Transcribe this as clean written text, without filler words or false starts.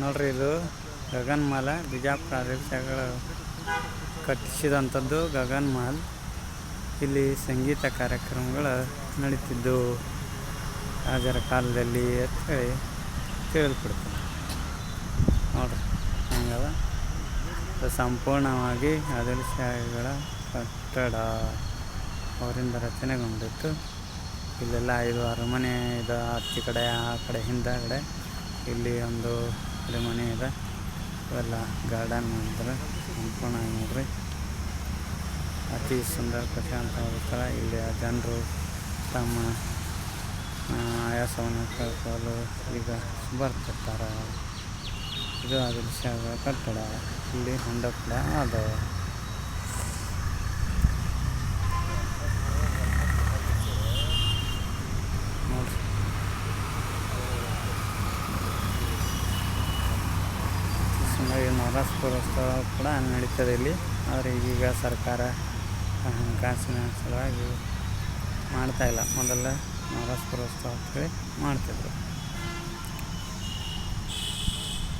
ನೋಡ್ರಿ, ಇದು Gagan mall Bijapur ಆದಿವಾಸಿಗಳು ಕಟ್ಟಿಸಿದಂಥದ್ದು Gagan mall. ಇಲ್ಲಿ ಸಂಗೀತ ಕಾರ್ಯಕ್ರಮಗಳು ನಡೀತಿದ್ದು ರಾಜರ ಕಾಲದಲ್ಲಿ ಅಂತೇಳಿ ಕೇಳಲ್ಪಡ್ತದೆ. ನೋಡ್ರಿ ಹಂಗದ. ಇದು ಸಂಪೂರ್ಣವಾಗಿ ಆದಿವಾಸಿಗಳ ಕಟ್ಟಡ ಅವರಿಂದ ರಚನೆಗೊಂಡಿತ್ತು. ಇಲ್ಲೆಲ್ಲ 5 ಅರಮನೆ ಇದೆ. ಹತ್ತಿ ಕಡೆ ಆ ಕಡೆ ಹಿಂದಗಡೆ ಇಲ್ಲಿ ಒಂದು ಅರಮನೆ ಇದೆ. ಇವೆಲ್ಲ ಗಾರ್ಡನ್ ಮಾಡಿದ್ರೆ ಸಂಪೂರ್ಣ ನೋಡ್ರಿ, ಅತಿ ಸುಂದರ ಪ್ರಶಾಂತವಾದ ಸ್ಥಳ. ಇಲ್ಲಿ ಜನರು ತಮ್ಮ ಆಯಾಸವನ್ನು ಕಳ್ಕೊಳ್ಳಲು ಈಗ ಬರ್ತಿರ್ತಾರೆ. ಇದು ಆದಿವಾಸಿಗಳ ಕಟ್ಟಡ. ಇಲ್ಲಿ ಹೊಂಡ ಕೂಡ ಅದ. ನೋಡ್ರಿ, ಸುಮಾರು ನವರಾತ್ರೋತ್ಸವ ಕೂಡ ನಡೀತದೆ ಇಲ್ಲಿ. ಆದರೆ ಈಗೀಗ ಸರ್ಕಾರ ಹಣಕಾಸಿನ ಸಲುವಾಗಿ ಮಾಡ್ತಾಯಿಲ್ಲ. ಮೊದಲ ನವರಾತ್ರೋತ್ಸವ ಅಂತೇಳಿ ಮಾಡ್ತಿದ್ರು.